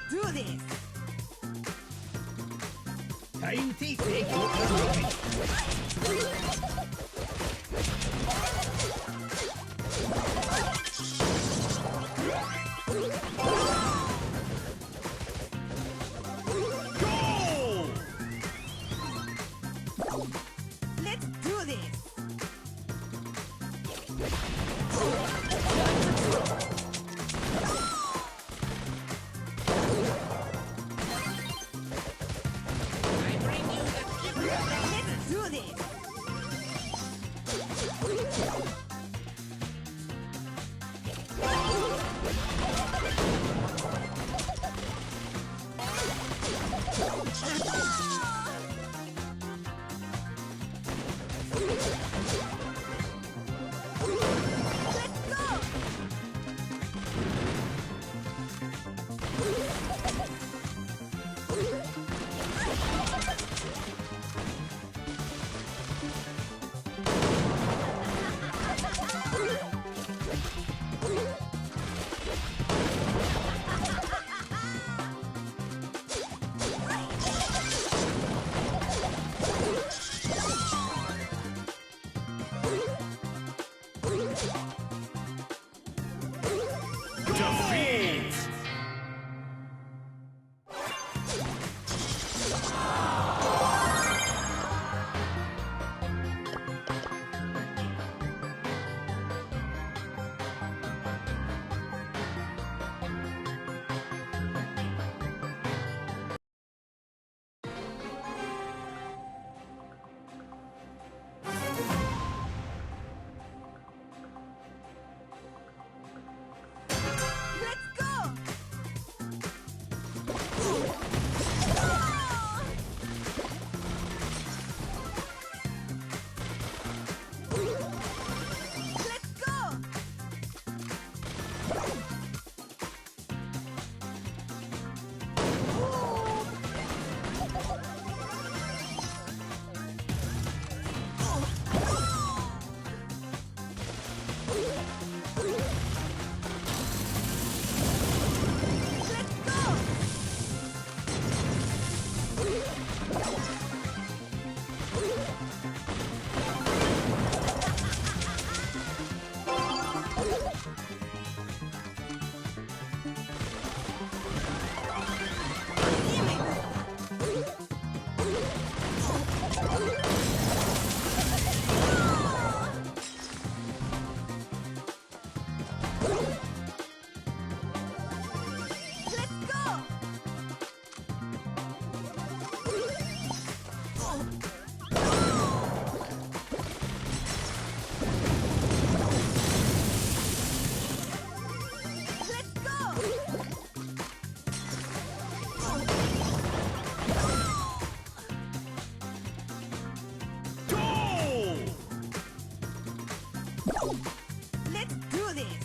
Do this! Time to take it. Go! Let's do this! Let's do this! Defeat! Let's go! Let's go! Let's go! Let's go! Let's go! Go! Let's do this!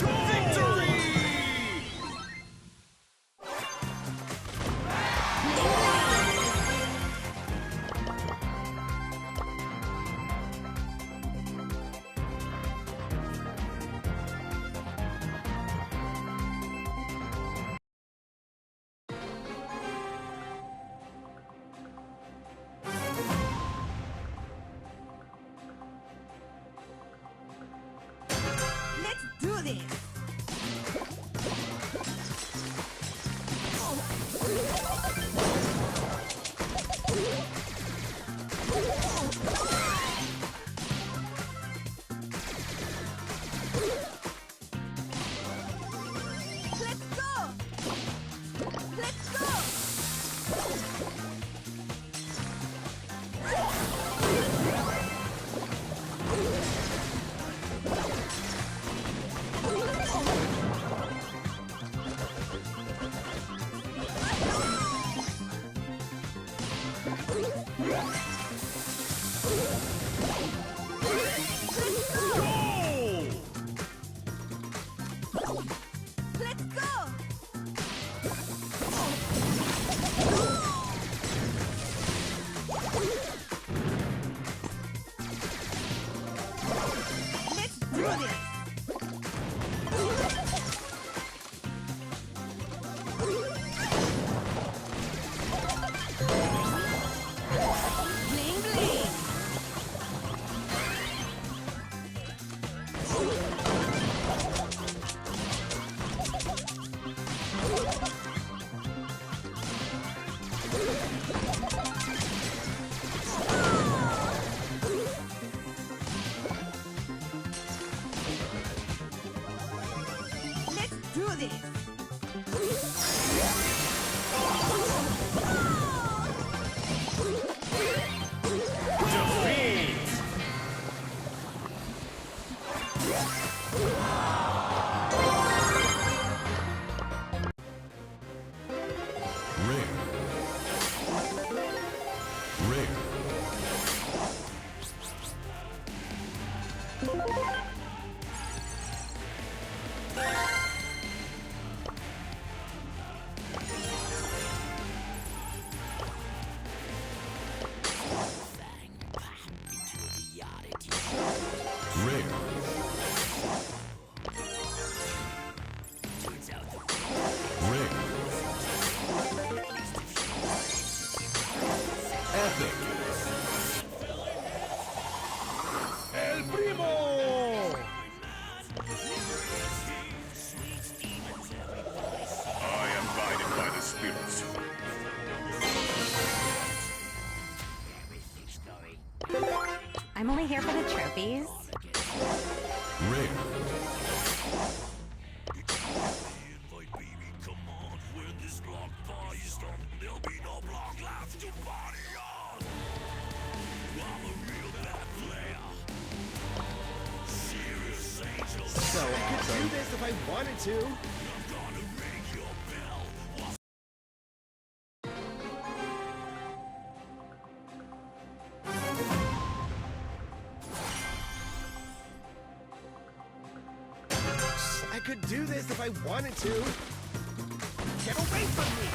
Victory! Let's do this! Let's go! Let's go! do this. Bling bling. Let's do this. Defeat. Rare. Rare. Rare. Rare. Epic. El Primo. I am guided by the spirits. I'm only here for the trophies. Rare. So I could do this if I wanted to. I could do this if I wanted to. Get away from me!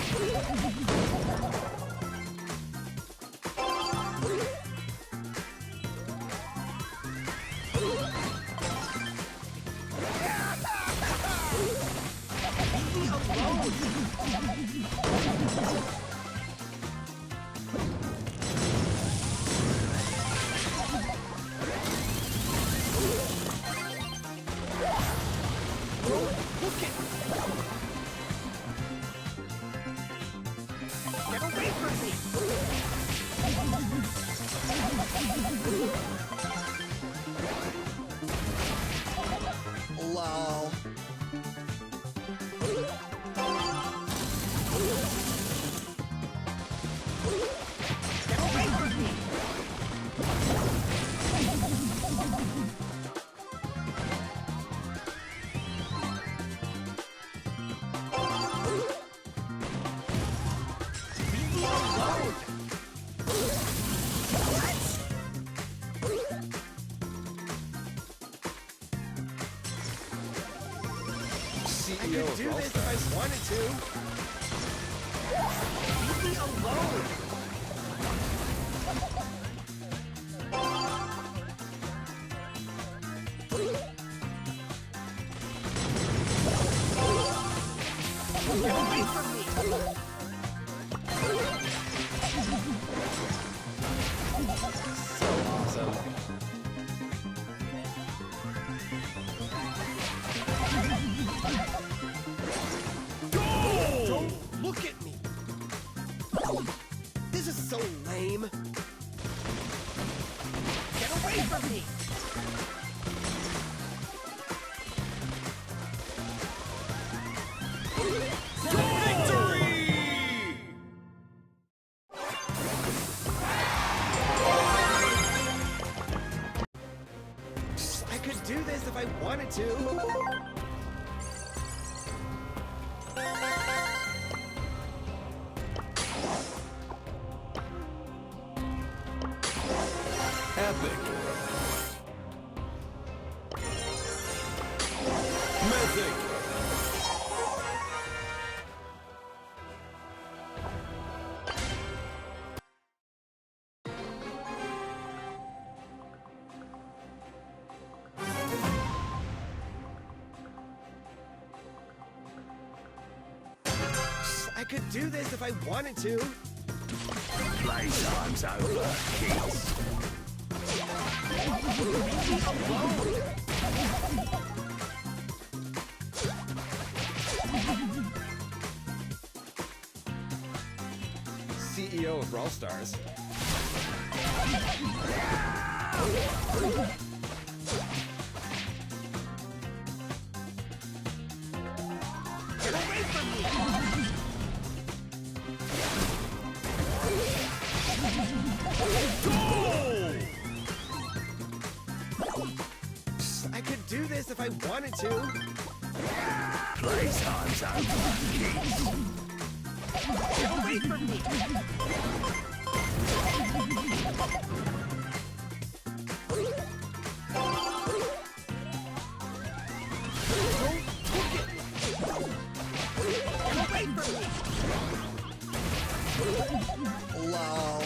Get away from me! Lol. Get away from me! Leave me alone! I could do this if I wanted to. Leave me alone! Get away from me! So awesome. Don't look at me! This is so lame! Get away from me! I could do this if I wanted to. Epic. Mythic. I could do this if I wanted to. Playtime's over, kids. CEO of Brawl Stars. Get away from me! I could do this if I wanted to. Playtime's over, kids. Get away from me! Get away from me! Lol.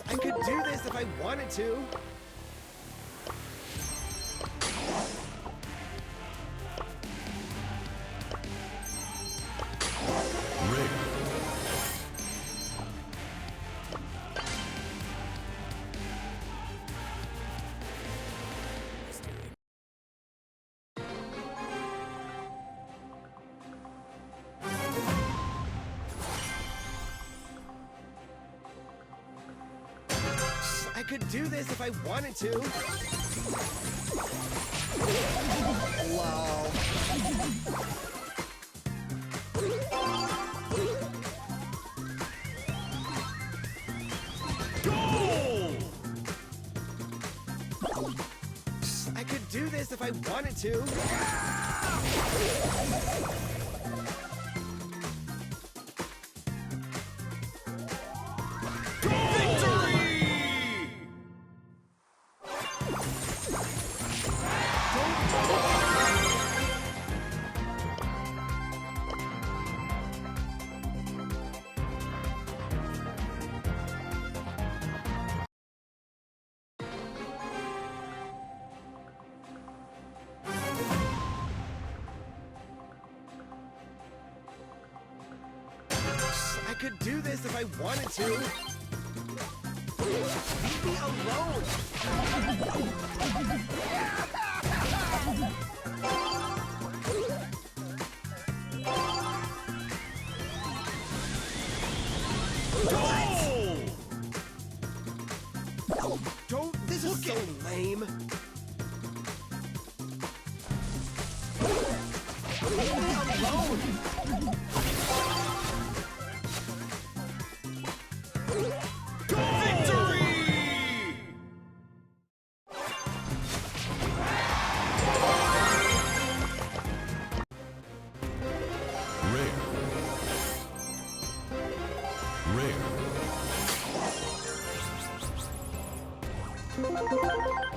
I could do this if I wanted to. Rig. I could do this if I wanted to. Lol. I could do this if I wanted to. I could do this if I wanted to. Leave me alone. Don't. This is so lame. Leave me alone. Rare.